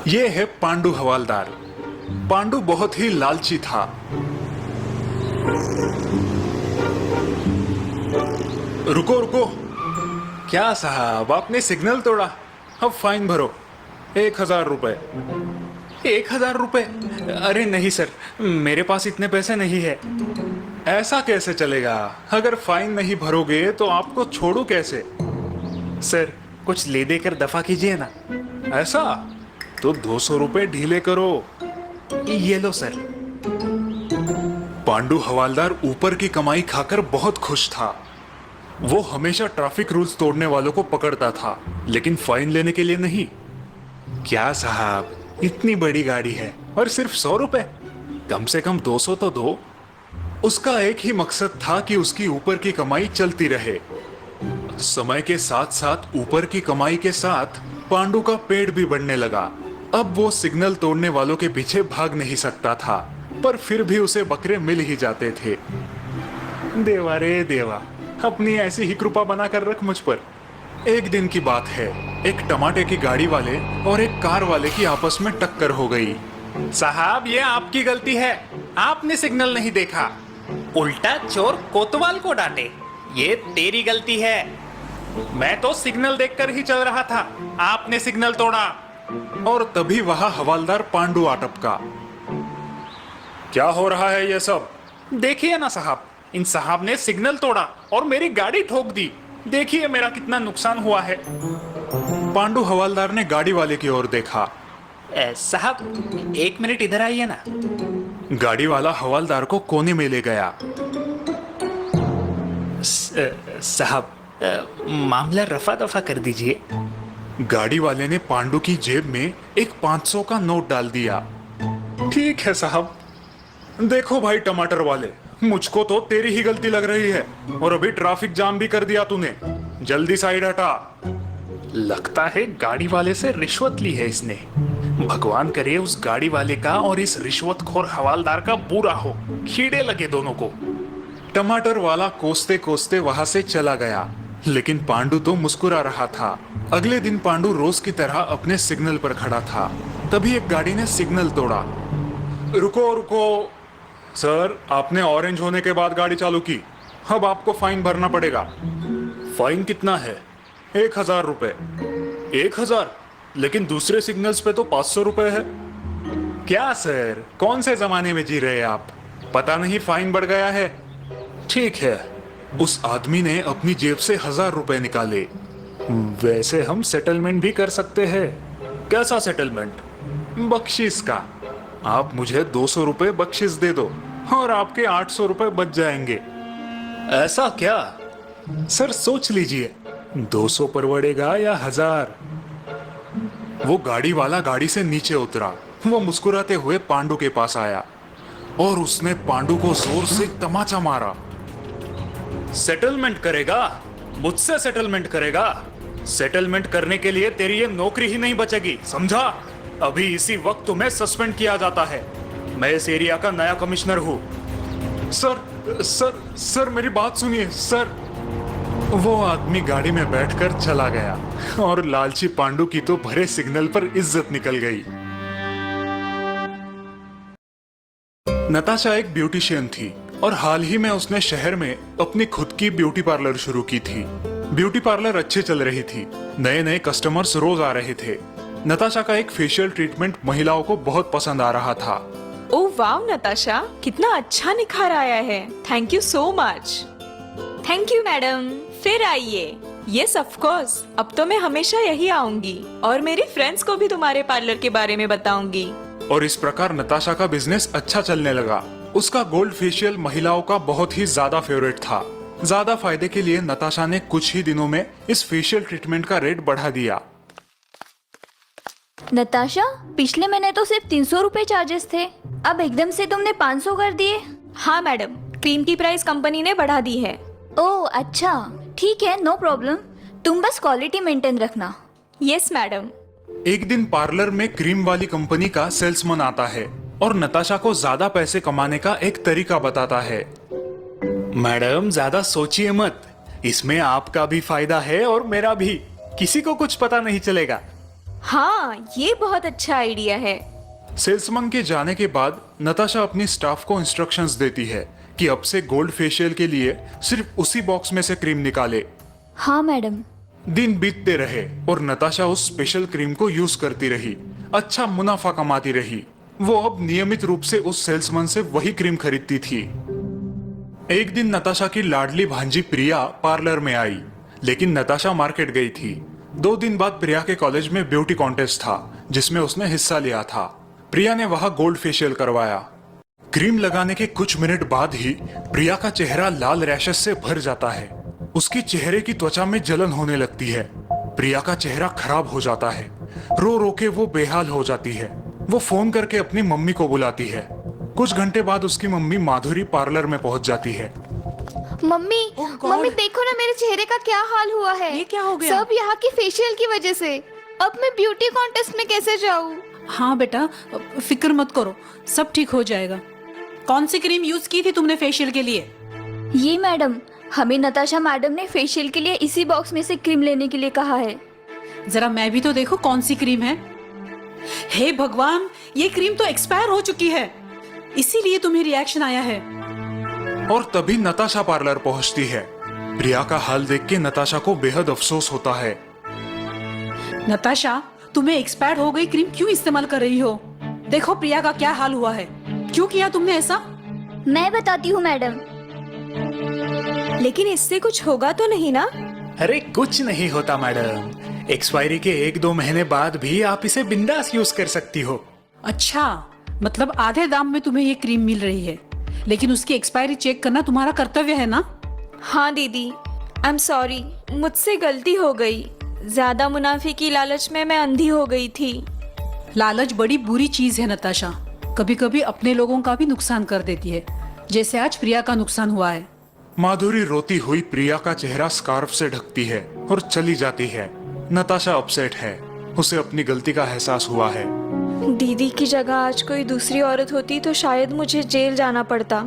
ये है पांडु हवालदार। पांडु बहुत ही लालची था। रुको रुको। क्या साहब, आपने सिग्नल तोड़ा, अब फाइन भरो। 1000 रुपए। 1000 रुपए? अरे नहीं सर, मेरे पास इतने पैसे नहीं है। ऐसा कैसे चलेगा? अगर फाइन नहीं भरोगे तो आपको छोड़ू कैसे? सर, कुछ ले देकर दफा कीजिए ना। ऐसा? तो 200 रुपए ढीले करो। ये लो सर। पांडु हवालदार ऊपर की कमाई खाकर बहुत खुश था। वो हमेशा ट्रैफिक रूल्स तोड़ने वालों को पकड़ता था, लेकिन फाइन लेने के लिए नहीं। क्या साहब, इतनी बड़ी गाड़ी है और सिर्फ 100 रुपए? कम से कम 200 तो दो। उसका एक ही मकसद था कि उसकी ऊपर की कमाई चलती रहे। समय के साथ साथ ऊपर की कमाई के साथ पांडु का पेट भी बढ़ने लगा। अब वो सिग्नल तोड़ने वालों के पीछे भाग नहीं सकता था, पर फिर भी उसे बकरे मिल ही जाते थे। देवा रे देवा, अपनी ऐसी ही कृपा बना कर रख मुझ पर। एक दिन की बात है, एक टमाटे की गाड़ी वाले और एक कार वाले की आपस में टक्कर हो गई। साहब, ये आपकी गलती है, आपने सिग्नल नहीं देखा। उल्टा चोर कोतवाल को डांटे, ये तेरी गलती है। मैं तो सिग्नल देखकर ही चल रहा था, आपने सिग्नल तोड़ा। और तभी वहां हवालदार पांडु आ टपका। क्या हो रहा है ये सब? देखिए ना साहब, इन साहब ने सिग्नल तोड़ा और मेरी गाड़ी ठोक दी। देखिए मेरा कितना नुकसान हुआ है। पांडु हवालदार ने गाड़ी वाले की ओर देखा। साहब, 1 मिनट इधर आइए ना। गाड़ी वाला हवालदार को कोने में ले गया। साहब, मामला रफा दफा कर दीजिए। गाड़ी वाले ने पांडु की जेब में एक 500 का नोट डाल दिया। ठीक है साहब। देखो भाई टमाटर वाले, मुझको तो तेरी ही गलती लग रही है और अभी ट्रैफिक जाम भी कर दिया तूने। जल्दी साइड हटा। लगता है गाड़ी वाले से रिश्वत ली है इसने। भगवान करे उस गाड़ी वाले का और इस रिश्वतखोर हवालदार का बुरा हो, कीड़े लगे दोनों को। टमाटर वाला कोसते कोसते वहां से चला गया, लेकिन पांडु तो मुस्कुरा रहा था। अगले दिन पांडु रोज की तरह अपने सिग्नल पर खड़ा था। तभी एक गाड़ी ने सिग्नल तोड़ा। रुको रुको सर, आपने ऑरेंज होने के बाद गाड़ी चालू की, अब आपको फाइन भरना पड़ेगा। फाइन कितना है? 1000 रुपए। 1000? लेकिन दूसरे सिग्नल्स पे तो 500 रुपए है। क्या सर, कौन से जमाने में जी रहे हैं आप? पता नहीं फाइन बढ़ गया है। ठीक है। उस आदमी ने अपनी जेब से 1000 रुपए निकाले। वैसे हम सेटलमेंट भी कर सकते हैं। कैसा सेटलमेंट? बख्शीश का। आप मुझे 200 रुपए बख्शिश दे दो और आपके 800 रुपए बच जाएंगे। ऐसा क्या? सर सोच लीजिए, 200 परवड़ेगा या 1000? वो गाड़ी वाला गाड़ी से नीचे उतरा। वो मुस्कुराते हुए पांडु के पास आया और उसने पांडु को जोर से तमाचा मारा। सेटलमेंट करेगा? मुझसे सेटलमेंट करेगा? सेटलमेंट करने के लिए तेरी ये नौकरी ही नहीं बचेगी, समझा? अभी इसी वक्त तुम्हें सस्पेंड किया जाता है। मैं इस एरिया का नया कमिश्नर हूँ। सर सर सर मेरी बात सुनिए सर। वो आदमी गाड़ी में बैठकर चला गया और लालची पांडु की तो भरे सिग्नल पर इज्जत निकल गई। नताशा एक ब्यूटिशियन थी और हाल ही में उसने शहर में अपनी खुद की ब्यूटी पार्लर शुरू की थी। ब्यूटी पार्लर अच्छी चल रही थी, नए नए कस्टमर्स रोज आ रहे थे। नताशा का एक फेशियल ट्रीटमेंट महिलाओं को बहुत पसंद आ रहा था। ओह वाव नताशा, कितना अच्छा निखार आया है। Thank you so much. Thank you madam, फिर आइए। यस ऑफ कोर्स, अब तो मैं हमेशा यही आऊंगी और मेरी फ्रेंड्स को भी तुम्हारे पार्लर के बारे में बताऊंगी। और इस प्रकार नताशा का बिजनेस अच्छा चलने लगा। उसका गोल्ड फेशियल महिलाओं का बहुत ही ज्यादा फेवरेट था। ज्यादा फायदे के लिए नताशा ने कुछ ही दिनों में इस फेशियल ट्रीटमेंट का रेट बढ़ा दिया। नताशा, पिछले महीने तो सिर्फ 300 रुपए चार्जेस थे, अब एकदम से तुमने 500 कर दिए। हाँ मैडम, क्रीम की प्राइस कंपनी ने बढ़ा दी है। ओह अच्छा, ठीक है, नो प्रॉब्लम। तुम बस क्वालिटी मेंटेन रखना। Yes madam. एक दिन पार्लर में क्रीम वाली कंपनी का सेल्समैन आता है और नताशा को ज्यादा पैसे कमाने का एक तरीका बताता है। मैडम ज्यादा सोचिए मत, इसमें आपका भी फायदा है और मेरा भी। किसी को कुछ पता नहीं चलेगा। हाँ, ये बहुत अच्छा आइडिया है। सेल्समैन के जाने के बाद नताशा अपनी स्टाफ को इंस्ट्रक्शंस देती है कि अब से गोल्ड फेशियल के लिए सिर्फ उसी बॉक्स में से क्रीम निकाले। हाँ मैडम। दिन बीतते रहे और नताशा उस स्पेशल क्रीम को यूज करती रही, अच्छा मुनाफा कमाती रही। वो अब नियमित रूप से उस सेल्समैन से वही क्रीम खरीदती थी। एक दिन नताशा की लाडली भांजी प्रिया पार्लर में आई, लेकिन नताशा मार्केट गई थी। 2 दिन बाद प्रिया के कॉलेज में ब्यूटी कॉन्टेस्ट था, जिसमें उसने हिस्सा लिया था। प्रिया ने वहां गोल्ड फेशियल करवाया। क्रीम लगाने के कुछ मिनट बाद ही प्रिया का चेहरा लाल रैशेस से भर जाता है। उसकी चेहरे की त्वचा में जलन होने लगती है। प्रिया का चेहरा खराब हो जाता है। रो रो के वो बेहाल हो जाती है। वो फोन करके अपनी मम्मी को बुलाती है। कुछ घंटे बाद उसकी मम्मी माधुरी पार्लर में पहुंच जाती है। मम्मी मम्मी देखो ना मेरे चेहरे का क्या हाल हुआ है। ये क्या हो गया? सब यहाँ की फेशियल की वजह से। अब मैं ब्यूटी कॉन्टेस्ट में कैसे जाऊँ? हाँ बेटा, फिक्र मत करो, सब ठीक हो जाएगा। कौन सी क्रीम यूज की थी तुमने फेशियल के लिए? ये मैडम, हमें नताशा मैडम ने फेशियल के लिए इसी बॉक्स में से क्रीम लेने के लिए कहा है। जरा मैं भी तो देखो कौन सी क्रीम है। हे भगवान, ये क्रीम तो एक्सपायर हो चुकी है, इसीलिए तुम्हें रिएक्शन आया है। और तभी नताशा पार्लर पहुंचती है। प्रिया का हाल देख के नताशा को बेहद अफसोस होता है। नताशा, तुम्हें एक्सपायर हो गई क्रीम क्यों इस्तेमाल कर रही हो? देखो प्रिया का क्या हाल हुआ है। क्यों किया तुमने ऐसा? मैं बताती हूँ मैडम। लेकिन इससे कुछ होगा तो नहीं ना? अरे कुछ नहीं होता मैडम, एक्सपायरी के 1-2 महीने बाद भी आप इसे बिंदास यूज कर सकती हो। अच्छा, मतलब आधे दाम में तुम्हें ये क्रीम मिल रही है, लेकिन उसकी एक्सपायरी चेक करना तुम्हारा कर्तव्य है ना? हाँ दीदी, आई एम सॉरी, मुझसे गलती हो गई। ज्यादा मुनाफे की लालच में मैं अंधी हो गई थी। लालच बड़ी बुरी चीज है नताशा, कभी कभी अपने लोगों का भी नुकसान कर देती है, जैसे आज प्रिया का नुकसान हुआ है। माधुरी रोती हुई प्रिया का चेहरा स्कार्फ से ढकती है और चली जाती है। नताशा अपसेट है, उसे अपनी गलती का एहसास हुआ है। दीदी की जगह आज कोई दूसरी औरत होती तो शायद मुझे जेल जाना पड़ता।